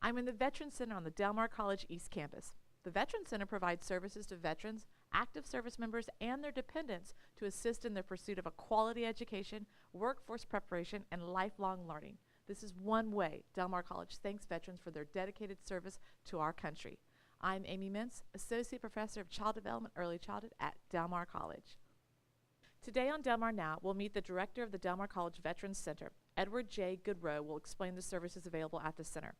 I'm in the Veterans Center on the Del Mar College East Campus. The Veterans Center provides services to veterans, active service members, and their dependents to assist in their pursuit of a quality education, workforce preparation, and lifelong learning. This is one way Del Mar College thanks veterans for their dedicated service to our country. I'm Amy Mintz, Associate Professor of Child Development Early Childhood at Del Mar College. Today on Del Mar Now, we'll meet the director of the Del Mar College Veterans Center. Edward J. Goodroe will explain the services available at the center.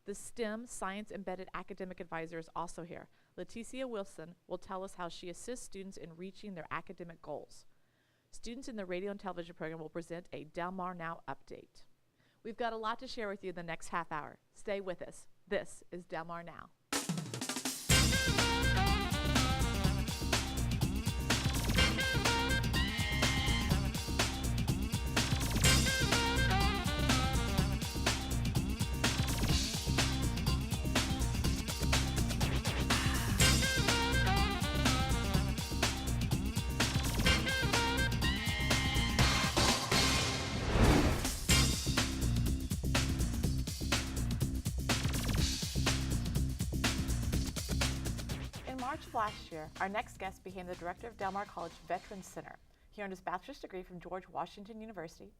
The STEM Science Embedded Academic Advisor is also here. Leticia Wilson will tell us how she assists students in reaching their academic goals. Students in the radio and television program will present a Del Mar Now update. We've got a lot to share with you in the next half hour. Stay with us. This is Del Mar Now. In March of last year, our next guest became the director of Del Mar College Veterans Center. He earned his bachelor's degree from George Washington University.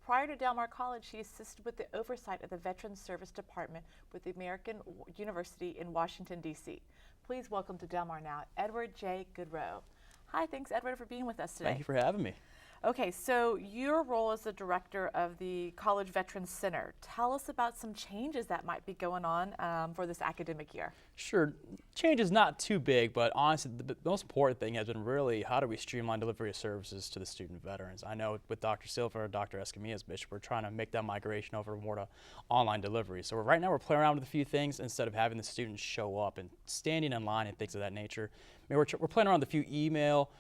Prior to Del Mar College, he assisted with the oversight of the Veterans Service Department with the American University in Washington, D.C. Please welcome to Del Mar Now, Edward J. Goodroe. Hi, thanks, Edward, for being with us today. Thank you for having me. Okay, so your role as the director of the College Veterans Center. Tell us about some changes that might be going on for this academic year. Sure, change is not too big, but honestly, the most important thing has been really how do we streamline delivery of services to the student veterans. I know with Dr. Silva or Dr. Escamilla's mission, we're trying to make that migration over more to online delivery. So right now we're playing around with a few things instead of having the students show up and standing in line and things of that nature. I mean, we're playing around with a few email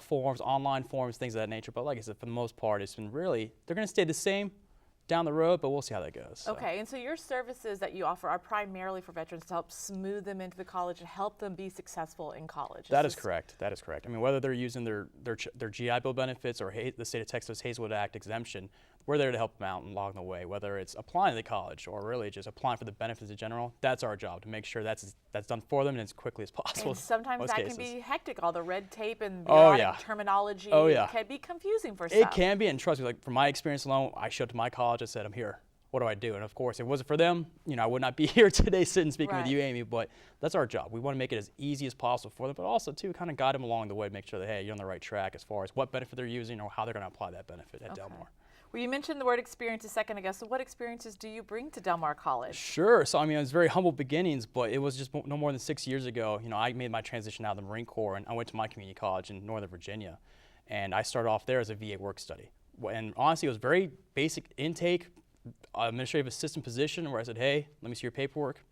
forms, online forms, things of that nature. But like I said, for the most part, it's been really, they're going to stay the same down the road, but we'll see how that goes. So. Okay, and so your services that you offer are primarily for veterans to help smooth them into the college and help them be successful in college. That is correct. That is correct. I mean, whether they're using their GI Bill benefits or the state of Texas Hazelwood Act exemption, we're there to help them out along the way. Whether it's applying to the college or really just applying for the benefits in general, that's our job to make sure that's done for them and as quickly as possible. And sometimes that can be hectic. All the red tape and terminology can be confusing for some. It can be, and trust me, like from my experience alone, I showed up to my college, I said, I'm here. What do I do? And of course, if it wasn't for them, I would not be here today sitting speaking with you, Amy, but that's our job. We want to make it as easy as possible for them, but also too kind of guide them along the way, make sure that, hey, you're on the right track as far as what benefit they're using or how they're going to apply that benefit at Del Mar. Well, you mentioned the word experience a second ago, so what experiences do you bring to Del Mar College? Sure. So, I mean, it was very humble beginnings, but it was just no more than 6 years ago, I made my transition out of the Marine Corps, and I went to my community college in Northern Virginia, and I started off there as a VA work study. And honestly, it was very basic intake, administrative assistant position where I said, hey, let me see your paperwork.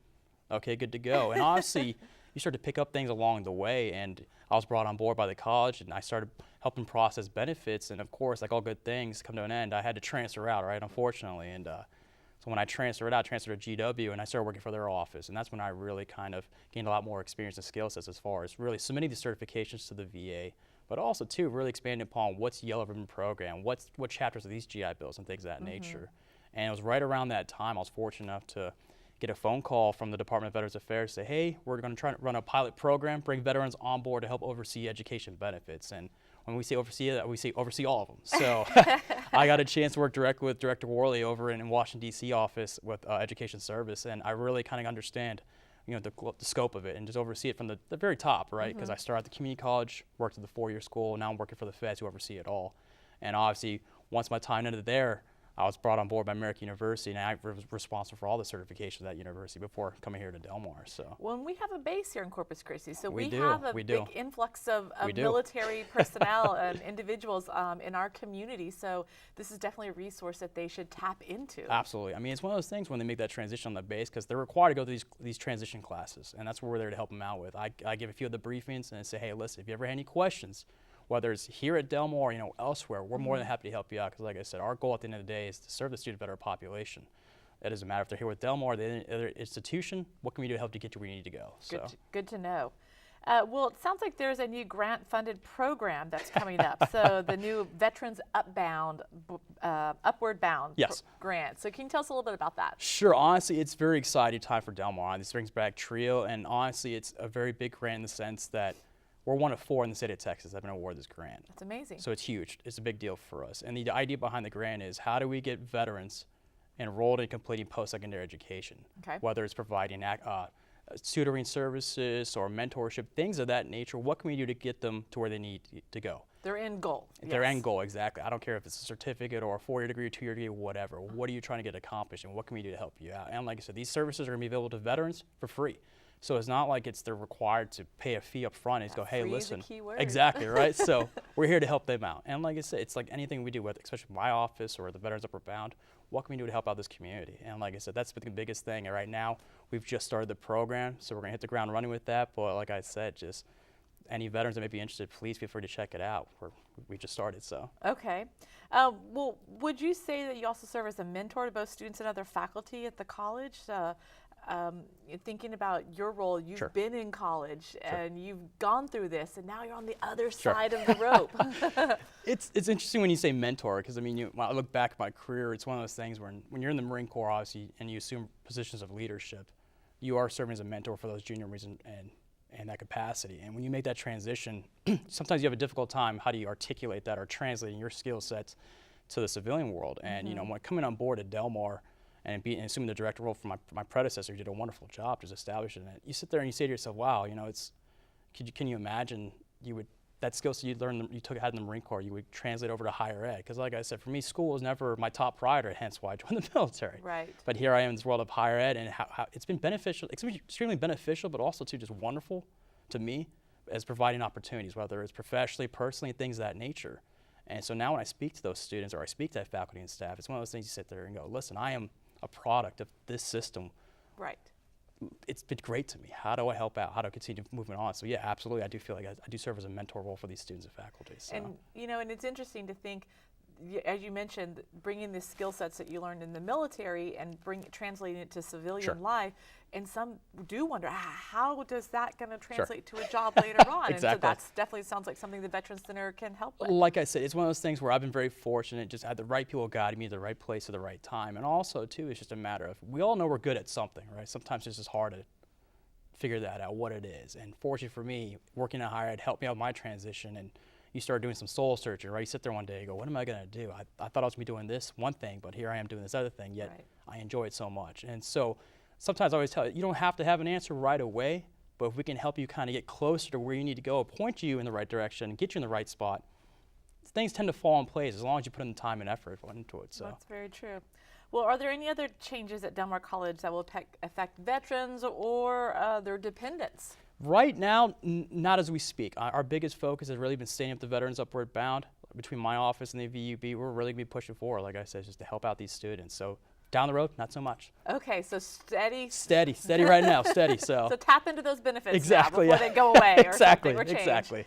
Okay, good to go. And honestly, you start to pick up things along the way, and I was brought on board by the college, and I started helping process benefits, and of course, like all good things come to an end, I had to transfer out, right, unfortunately, and so when I transferred out, I transferred to GW, and I started working for their office, and that's when I really kind of gained a lot more experience and skill sets as far as really submitting the certifications to the VA, but also, too, really expanding upon what's Yellow Ribbon Program, what chapters of these GI Bills and things of that nature. And it was right around that time I was fortunate enough to get a phone call from the Department of Veterans Affairs, say, hey, we're going to try to run a pilot program, bring veterans on board to help oversee education benefits. And when we say oversee, we say oversee all of them. So I got a chance to work directly with Director Worley over in Washington, D.C. office with Education Service, and I really kind of understand the scope of it and just oversee it from the very top, right? Because I started at the community college, worked at the four-year school, and now I'm working for the feds who oversee it all. And obviously, once my time ended there, I was brought on board by American University, and I was responsible for all the certifications at that university before coming here to Del Mar. So, well, and we have a base here in Corpus Christi, so we do. have a big influx of military personnel and individuals in our community. So this is definitely a resource that they should tap into. Absolutely. I mean, it's one of those things when they make that transition on the base, because they're required to go to these transition classes, and that's what we're there to help them out with. I give a few of the briefings and I say, hey, listen, if you ever had any questions, whether it's here at Del Mar, elsewhere, we're more than happy to help you out. Because like I said, our goal at the end of the day is to serve the student veteran population. It doesn't matter if they're here with Del Mar, the other institution, what can we do to help to get you where you need to go? Good to know. Well, it sounds like there's a new grant-funded program that's coming up. So the new Veterans Upward Bound Yes. grant. So can you tell us a little bit about that? Sure. Honestly, it's a very exciting time for Del Mar. This brings back TRIO, and honestly, it's a very big grant in the sense that we're one of 4 in the state of Texas that have been awarded this grant. That's amazing. So it's huge. It's a big deal for us. And the idea behind the grant is how do we get veterans enrolled in completing post-secondary education, Okay. whether it's providing tutoring services or mentorship, things of that nature. What can we do to get them to where they need to go? Their end goal. Their Yes. end goal, exactly. I don't care if it's a certificate or a 4-year degree, 2-year degree, whatever. What are you trying to get accomplished, and what can we do to help you out? And like I said, these services are going to be available to veterans for free. So it's not like they're required to pay a fee up front and go, hey, free is a listen. key word. Exactly, right? So we're here to help them out. And like I said, it's like anything we do, whether, especially my office or the Veterans Upward Bound, what can we do to help out this community? And like I said, that's the biggest thing. And right now, we've just started the program, so we're going to hit the ground running with that. But like I said, just any veterans that may be interested, please feel free to check it out. We just started, so. Okay. Well, would you say that you also serve as a mentor to both students and other faculty at the college? Thinking about your role, you've Sure. been in college and you've gone through this, and now you're on the other Sure. side of the rope. It's interesting when you say mentor, because I mean, when I look back at my career, it's one of those things when you're in the Marine Corps, obviously, and you assume positions of leadership, you are serving as a mentor for those junior Marines and that capacity. And when you make that transition, sometimes you have a difficult time. How do you articulate that or translating your skill sets to the civilian world? And you know, when coming on board at Del Mar and assuming the director role from my predecessor, who did a wonderful job just establishing it, you sit there and you say to yourself, wow, you know, can you imagine that skill set you learned, had in the Marine Corps, you would translate over to higher ed? Because like I said, for me, school was never my top priority, hence why I joined the military. Right. But here I am in this world of higher ed, and how it's been beneficial, extremely beneficial, but also too just wonderful to me as providing opportunities, whether it's professionally, personally, things of that nature. And so now when I speak to those students or I speak to that faculty and staff, it's one of those things you sit there and go, listen, I am a product of this system. Right. It's been great to me. How do I help out? How do I continue moving on? So yeah, absolutely, I do feel like I do serve as a mentor role for these students and faculty. So. And you know, and it's interesting to think, as you mentioned, bringing the skill sets that you learned in the military and translating it to civilian Sure. life. And some do wonder, how does that going to translate to a job later on? Exactly. And so that's definitely sounds like something the Veterans Center can help with. Like I said, it's one of those things where I've been very fortunate, just had the right people guiding me to the right place at the right time. And also, too, it's just a matter of, we all know we're good at something, right? Sometimes it's just hard to figure that out, what it is. And fortunately for me, working at higher ed helped me out with my transition. And you start doing some soul searching, right? You sit there one day and go, what am I going to do? I thought I was going to be doing this one thing, but here I am doing this other thing, yet Right. I enjoy it so much. And so sometimes I always tell you don't have to have an answer right away, but if we can help you kind of get closer to where you need to go, point you in the right direction, and get you in the right spot, things tend to fall in place as long as you put in the time and effort into it. So. That's very true. Well, are there any other changes at Del Mar College that will affect veterans or their dependents? Right now, not as we speak. Our biggest focus has really been staying up the Veterans Upward Bound. Between my office and the VUB, we're really going to be pushing forward, like I said, just to help out these students. So down the road, not so much. Okay, so steady. Steady right now, steady. So tap into those benefits exactly, now before yeah. they go away or exactly, something or change. exactly.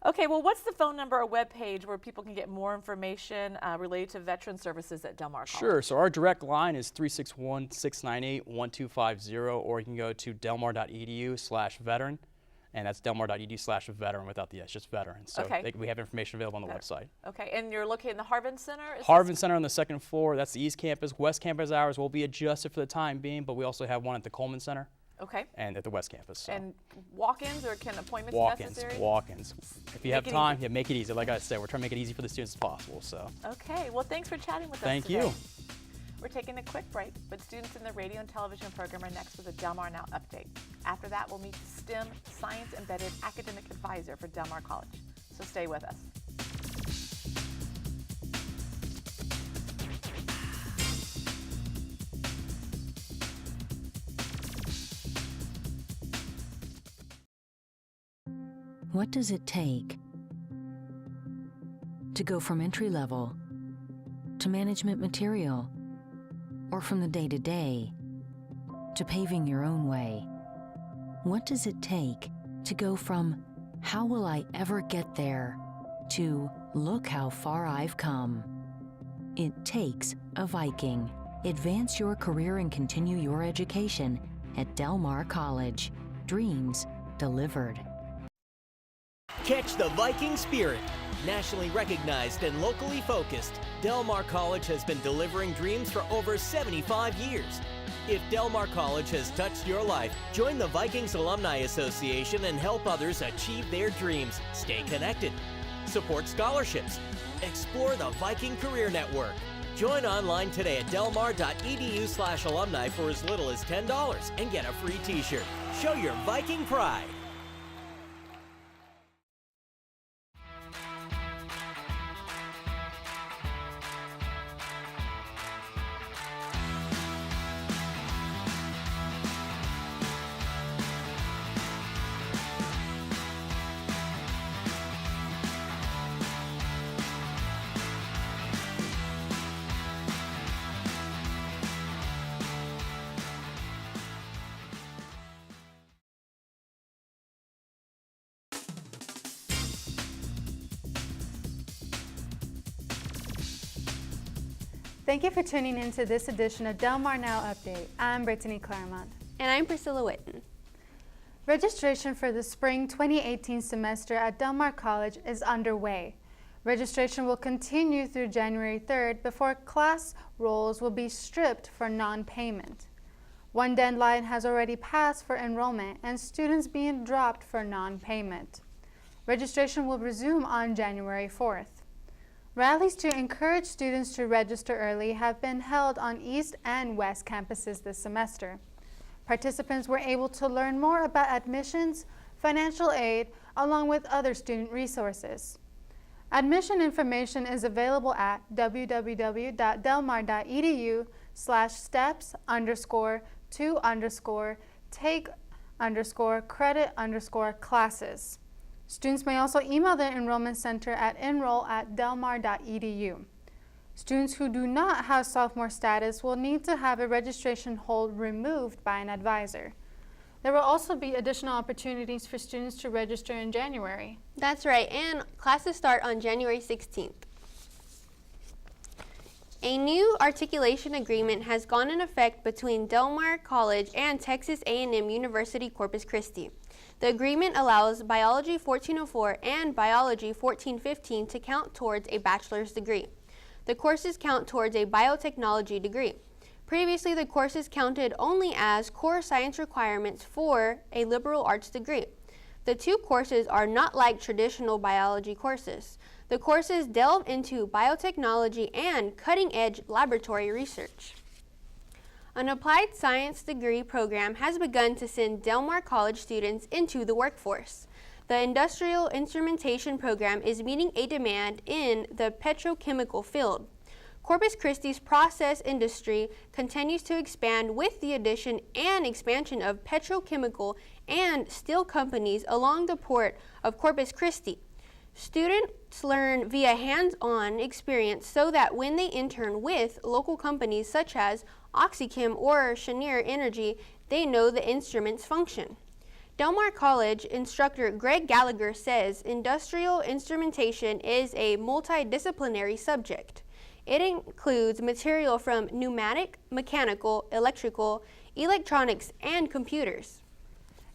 Okay, well, what's the phone number or web page where people can get more information related to veteran services at Del Mar College? Sure. So our direct line is 361-698-1250, or you can go to delmar.edu/veteran, and that's delmar.edu/veteran without the S, just veteran. So Okay. we have information available on the website. Okay, and you're located in the Harvin Center? Harvin Center on the second floor. That's the East Campus. West Campus hours will be adjusted for the time being, but we also have one at the Coleman Center Okay. and at the West Campus. So. And walk-ins or can appointments be Walk-ins, necessary? walk-ins. If you have it time, easy. yeah, make it easy. Like I said, we're trying to make it easy for the students as possible. So Okay, well, thanks for chatting with us thank today. you. We're taking a quick break, but students in the radio and television program are next with a Del Mar Now update. After that, we'll meet the STEM Science Embedded Academic Advisor for Del Mar College. So stay with us. What does it take to go from entry level to management material, or from the day-to-day to paving your own way? What does it take to go from how will I ever get there to look how far I've come? It takes a Viking. Advance your career and continue your education at Del Mar College. Dreams delivered. Catch the Viking spirit. Nationally recognized and locally focused, Del Mar College has been delivering dreams for over 75 years. If Del Mar College has touched your life, join the Vikings Alumni Association and help others achieve their dreams. Stay connected. Support scholarships. Explore the Viking Career Network. Join online today at delmar.edu/alumni for as little as $10 and get a free t-shirt. Show your Viking pride. Thank you for tuning in to this edition of Del Mar Now Update. I'm Brittany Claremont. And I'm Priscilla Witten. Registration for the spring 2018 semester at Del Mar College is underway. Registration will continue through January 3rd before class rolls will be stripped for non-payment. One deadline has already passed for enrollment and students being dropped for non-payment. Registration will resume on January 4th. Rallies to encourage students to register early have been held on East and West campuses this semester. Participants were able to learn more about admissions, financial aid, along with other student resources. Admission information is available at www.delmar.edu/steps_to_take_credit_classes. Students may also email the enrollment center at enroll@delmar.edu. Students who do not have sophomore status will need to have a registration hold removed by an advisor. There will also be additional opportunities for students to register in January. That's right, and classes start on January 16th. A new articulation agreement has gone in effect between Del Mar College and Texas A&M University Corpus Christi. The agreement allows Biology 1404 and Biology 1415 to count towards a bachelor's degree. The courses count towards a biotechnology degree. Previously, the courses counted only as core science requirements for a liberal arts degree. The two courses are not like traditional biology courses. The courses delve into biotechnology and cutting-edge laboratory research. An applied science degree program has begun to send Del Mar College students into the workforce. The industrial instrumentation program is meeting a demand in the petrochemical field. Corpus Christi's process industry continues to expand with the addition and expansion of petrochemical and steel companies along the port of Corpus Christi. Students learn via hands-on experience so that when they intern with local companies such as OxyChem or Cheniere Energy, they know the instrument's function. Del Mar College instructor Greg Gallagher says industrial instrumentation is a multidisciplinary subject. It includes material from pneumatic, mechanical, electrical, electronics, and computers.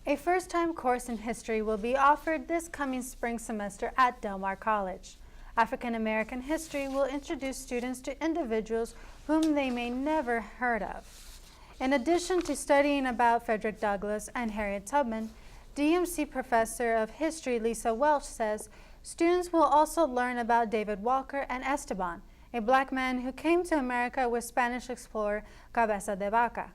A first-time course in history will be offered this coming spring semester at Del Mar College. African American history will introduce students to individuals whom they may never heard of. In addition to studying about Frederick Douglass and Harriet Tubman, DMC professor of history Lisa Welch says students will also learn about David Walker and Esteban, a black man who came to America with Spanish explorer Cabeza de Vaca.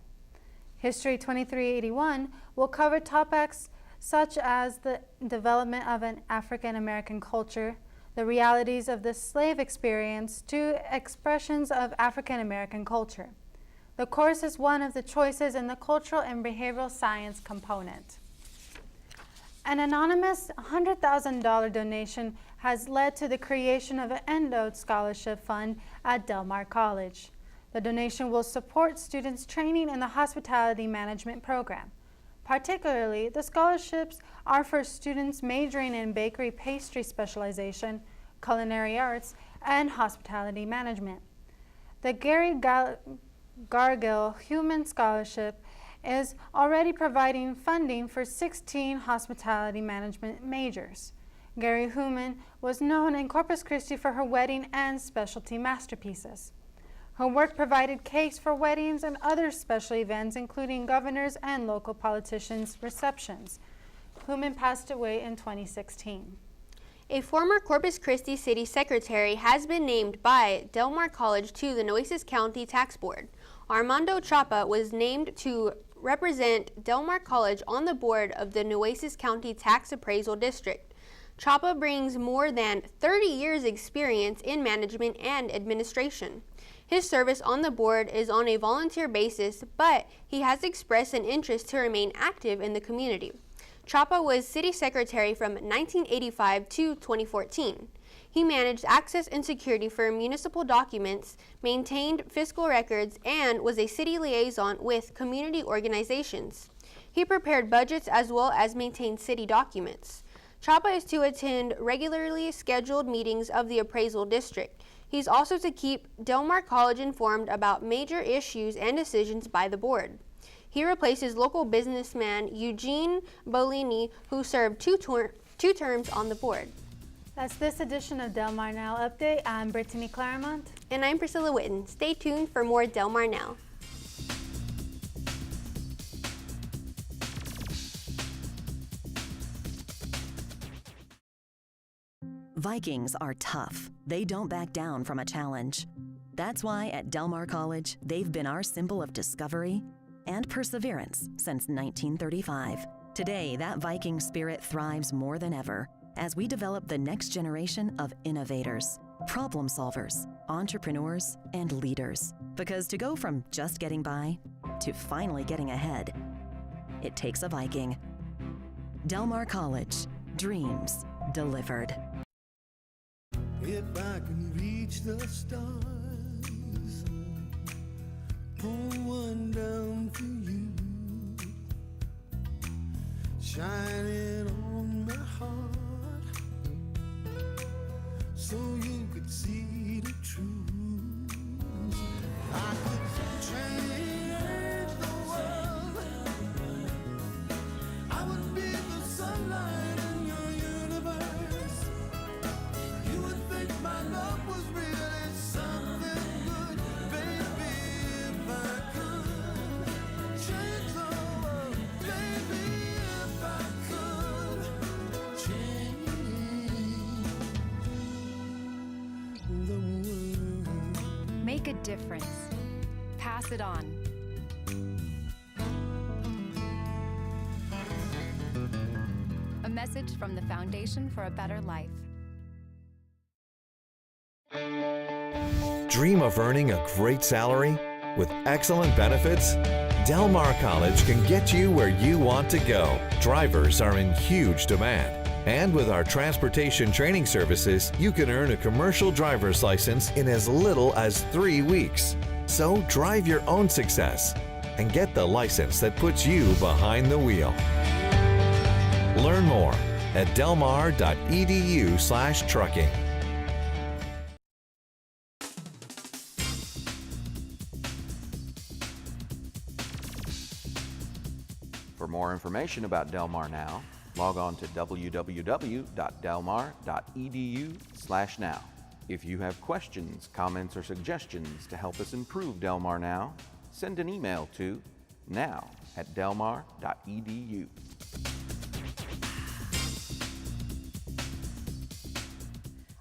History 2381 will cover topics such as the development of an African American culture, the realities of the slave experience to expressions of African American culture. The course is one of the choices in the cultural and behavioral science component. An anonymous $100,000 donation has led to the creation of an Endowed scholarship fund at Del Mar College. The donation will support students training in the hospitality management program. Particularly, the scholarships are for students majoring in bakery pastry specialization, culinary arts, and hospitality management. The Gary Gargill Human Scholarship is already providing funding for 16 hospitality management majors. Gary Human was known in Corpus Christi for her wedding and specialty masterpieces. Her work provided cakes for weddings and other special events, including governors and local politicians' receptions. Human passed away in 2016. A former Corpus Christi City Secretary has been named by Del Mar College to the Nueces County Tax Board. Armando Chapa was named to represent Del Mar College on the board of the Nueces County Tax Appraisal District. Chapa brings more than 30 years' experience in management and administration. His service on the board is on a volunteer basis, but he has expressed an interest to remain active in the community. Chapa was city secretary from 1985 to 2014. He managed access and security for municipal documents, maintained fiscal records, and was a city liaison with community organizations. He prepared budgets as well as maintained city documents. Chapa is to attend regularly scheduled meetings of the appraisal district. He's also to keep Del Mar College informed about major issues and decisions by the board. He replaces local businessman Eugene Bolini, who served two terms on the board. That's this edition of Del Mar Now Update. I'm Brittany Claremont. And I'm Priscilla Witten. Stay tuned for more Del Mar Now. Vikings are tough. They don't back down from a challenge. That's why at Del Mar College, they've been our symbol of discovery and perseverance since 1935. Today, that Viking spirit thrives more than ever as we develop the next generation of innovators, problem solvers, entrepreneurs, and leaders. Because to go from just getting by to finally getting ahead, it takes a Viking. Del Mar College, dreams delivered. If I can reach the stars, pull one down for you, shine it on my heart, so you could see the truth. I could change the world. I would be the sunlight in your universe. You would think my love was really something good, baby. If I could change the world, baby. If I could change the world. Make a difference. Pass it on. A message from the Foundation for a Better Life. Dream of earning a great salary with excellent benefits? Del Mar College can get you where you want to go. Drivers are in huge demand. And with our transportation training services, you can earn a commercial driver's license in as little as 3 weeks. So drive your own success and get the license that puts you behind the wheel. Learn more at delmar.edu/trucking. For more information about Del Mar Now, log on to www.delmar.edu/now. If you have questions, comments, or suggestions to help us improve Del Mar Now, send an email to now@delmar.edu.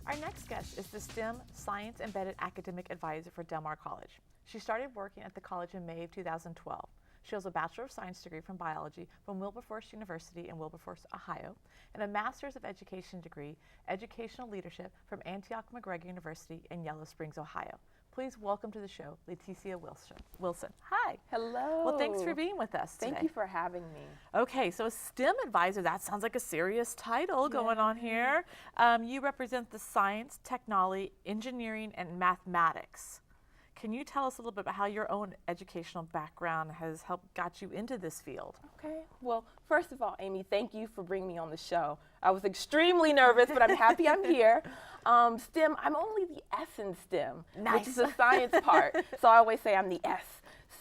Our next guest is the STEM Science Embedded Academic Advisor for Del Mar College. She started working at the college in May of 2012. She has a Bachelor of Science degree from Biology from Wilberforce University in Wilberforce, Ohio, and a Master's of Education degree, Educational Leadership from Antioch McGregor University in Yellow Springs, Ohio. Please welcome to the show, Leticia Wilson. Hi. Hello. Well, thanks for being with us today. Thank you for having me. Okay, so a STEM advisor, that sounds like a serious title going on here. You represent the science, technology, engineering, and mathematics. Can you tell us a little bit about how your own educational background has helped got you into this field? Okay, well, first of all, Amy, thank you for bringing me on the show. I was extremely nervous, but I'm happy I'm here. STEM, I'm only the S in STEM, which is the science part. So I always say I'm the S.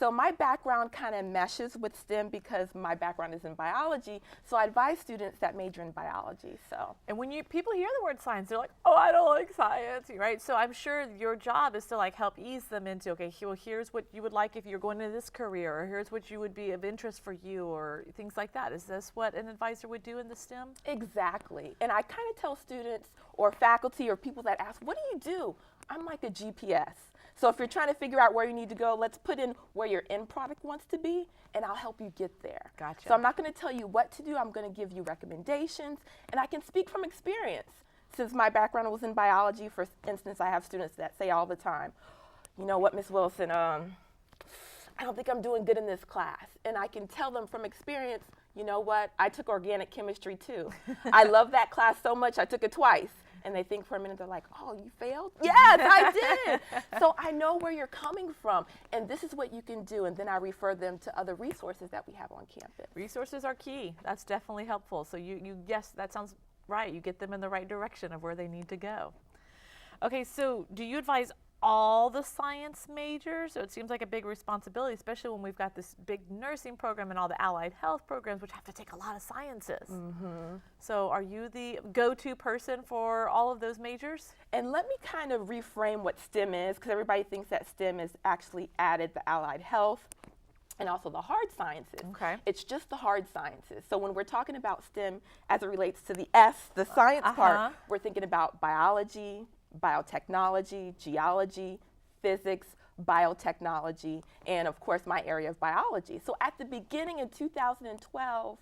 So my background kind of meshes with STEM because my background is in biology. So I advise students that major in biology. So. And when people hear the word science, they're like, oh, I don't like science, right? So I'm sure your job is to like help ease them into, okay, well, here's what you would like if you're going into this career, or here's what you would be of interest for you, or things like that. Is this what an advisor would do in the STEM? Exactly. And I kind of tell students or faculty or people that ask, what do you do? I'm like a GPS. So if you're trying to figure out where you need to go, let's put in where your end product wants to be, and I'll help you get there. Gotcha. So I'm not going to tell you what to do. I'm going to give you recommendations, and I can speak from experience. Since my background was in biology, for instance, I have students that say all the time, you know what, Ms. Wilson, I don't think I'm doing good in this class. And I can tell them from experience, you know what, I took organic chemistry too. I love that class so much, I took it twice. And they think for a minute, they're like, oh, you failed? Yes, I did. So I know where you're coming from, and this is what you can do. And then I refer them to other resources that we have on campus. Resources are key. That's definitely helpful. So yes, that sounds right. You get them in the right direction of where they need to go. Okay, so do you advise all the science majors? So it seems like a big responsibility, especially when we've got this big nursing program and all the allied health programs, which have to take a lot of sciences. Mm-hmm. So are you the go-to person for all of those majors? And let me kind of reframe what STEM is, because everybody thinks that STEM is actually added the allied health and also the hard sciences. Okay. It's just the hard sciences. So when we're talking about STEM as it relates to the S, the science part, we're thinking about biology, biotechnology, geology, physics, biotechnology, and of course my area of biology. So at the beginning in 2012,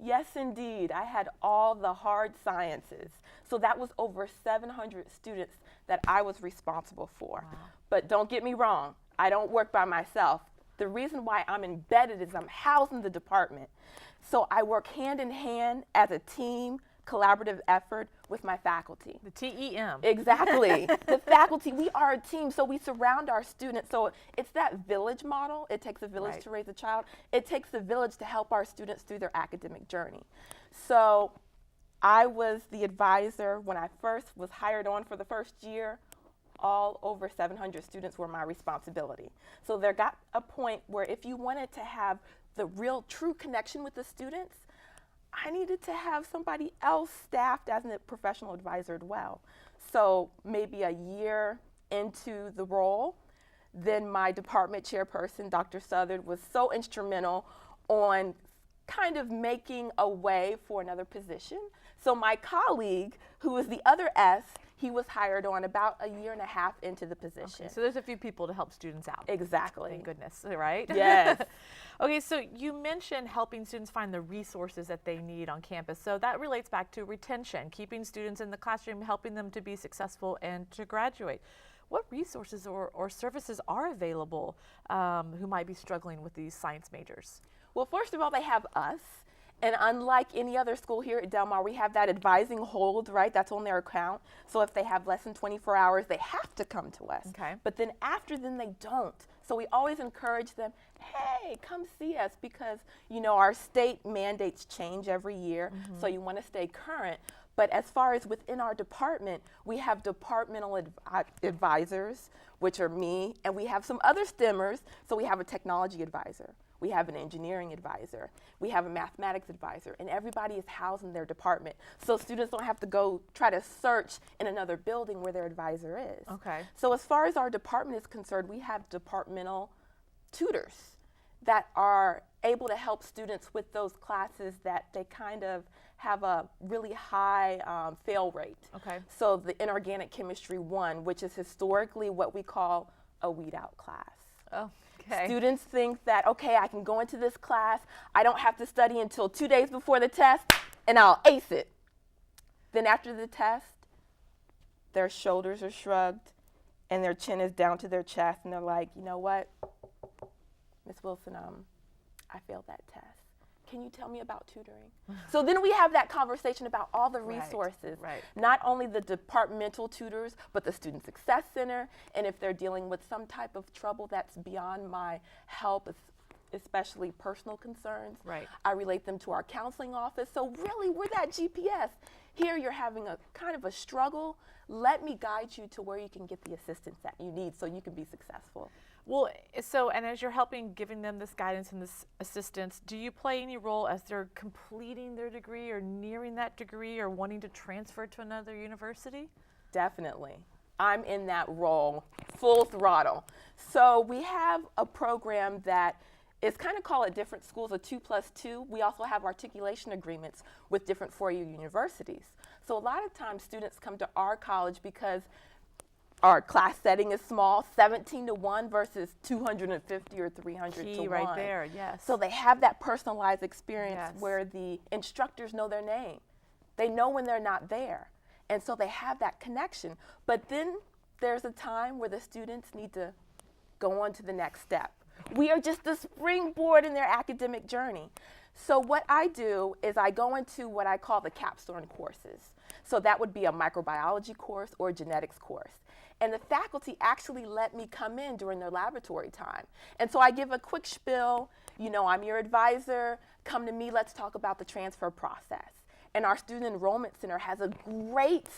yes indeed, I had all the hard sciences. So that was over 700 students that I was responsible for. Wow. But don't get me wrong, I don't work by myself. The reason why I'm embedded is I'm housed in the department. So I work hand in hand as a team, collaborative effort with my faculty. The TEM. Exactly. The faculty, we are a team, so we surround our students. So it's that village model. It takes a village to raise a child. It takes a village to help our students through their academic journey. So I was the advisor when I first was hired on for the first year. All over 700 students were my responsibility. So there got a point where if you wanted to have the real true connection with the students, I needed to have somebody else staffed as a professional advisor as well. So maybe a year into the role, then my department chairperson, Dr. Southard, was so instrumental on kind of making a way for another position. So my colleague, who was the other S, he was hired on about a year and a half into the position. Okay, so there's a few people to help students out. Exactly. Thank goodness, right? Yes. Okay, so you mentioned helping students find the resources that they need on campus. So that relates back to retention, keeping students in the classroom, helping them to be successful and to graduate. What resources or services are available who might be struggling with these science majors? Well, first of all, they have us. And unlike any other school here at Del Mar, we have that advising hold, right? That's on their account. So if they have less than 24 hours, they have to come to us. Okay. But then after then, they don't. So we always encourage them, hey, come see us, because, you know, our state mandates change every year. So you want to stay current. But as far as within our department, we have departmental advisors, which are me, and we have some other STEMers. So we have a technology advisor. We have an engineering advisor. We have a mathematics advisor, and everybody is housed in their department. So students don't have to go try to search in another building where their advisor is. Okay. So as far as our department is concerned, we have departmental tutors that are able to help students with those classes that they kind of have a really high fail rate. Okay. So the inorganic chemistry 1, which is historically what we call a weed out class. Oh. Okay. Students think that, okay, I can go into this class, I don't have to study until 2 days before the test, and I'll ace it. Then after the test, their shoulders are shrugged, and their chin is down to their chest, and they're like, you know what, Ms. Wilson, I failed that test. Can you tell me about tutoring? So then we have that conversation about all the resources, right. Not only the departmental tutors, but the Student Success Center, and if they're dealing with some type of trouble that's beyond my help, especially personal concerns, right. I relate them to our counseling office. So really, we're that GPS. Here you're having a kind of a struggle. Let me guide you to where you can get the assistance that you need so you can be successful. Well, so, and as you're helping, giving them this guidance and this assistance, do you play any role as they're completing their degree or nearing that degree or wanting to transfer to another university? Definitely. I'm in that role, full throttle. So we have a program that is kind of called at different schools a 2+2. We also have articulation agreements with different four-year universities. So a lot of times students come to our college because our class setting is small, 17-1 versus 250 or 300 Key to 1. right there, yes. So they have that personalized experience Yes. where the instructors know their name. They know when they're not there. And so they have that connection. But then there's a time where the students need to go on to the next step. We are just the springboard in their academic journey. So what I do is I go into what I call the Capstone Courses. So that would be a microbiology course or a genetics course. And the faculty actually let me come in during their laboratory time. And so I give a quick spiel, you know, I'm your advisor, come to me, let's talk about the transfer process. And our Student Enrollment Center has a great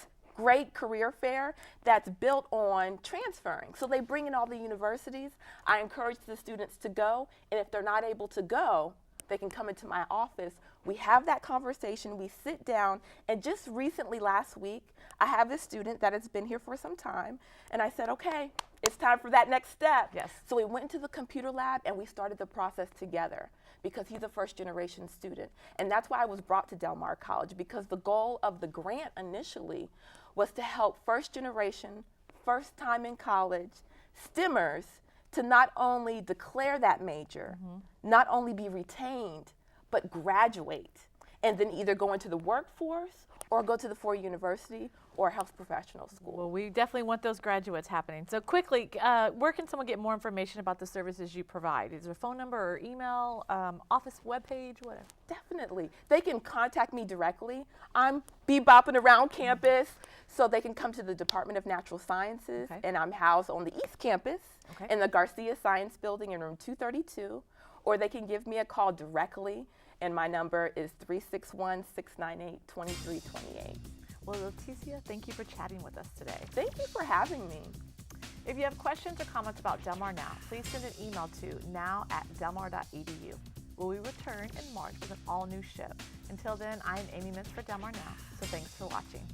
career fair that's built on transferring. So they bring in all the universities. I encourage the students to go, and if they're not able to go, they can come into my office. We have that conversation, we sit down, and just recently last week, I have this student that has been here for some time, and I said, okay, it's time for that next step. Yes. So we went into the computer lab and we started the process together because he's a first-generation student. And that's why I was brought to Del Mar College, because the goal of the grant initially was to help first-generation, first-time in college, STEMers to not only declare that major, not only be retained, but graduate, and then either go into the workforce or go to the four-year university or health professional school. Well, we definitely want those graduates happening. So quickly, where can someone get more information about the services you provide? Is there a phone number or email, office webpage, whatever? Definitely. They can contact me directly. I'm bebopping around campus, so they can come to the Department of Natural Sciences, and I'm housed on the East Campus in the Garcia Science Building in room 232, or they can give me a call directly, and my number is 361-698-2328. Well, Leticia, thank you for chatting with us today. Thank you for having me. If you have questions or comments about Del Mar Now, please send an email to now@delmar.edu. We will return in March with an all-new show. Until then, I'm Amy Mintz for Del Mar Now, so thanks for watching.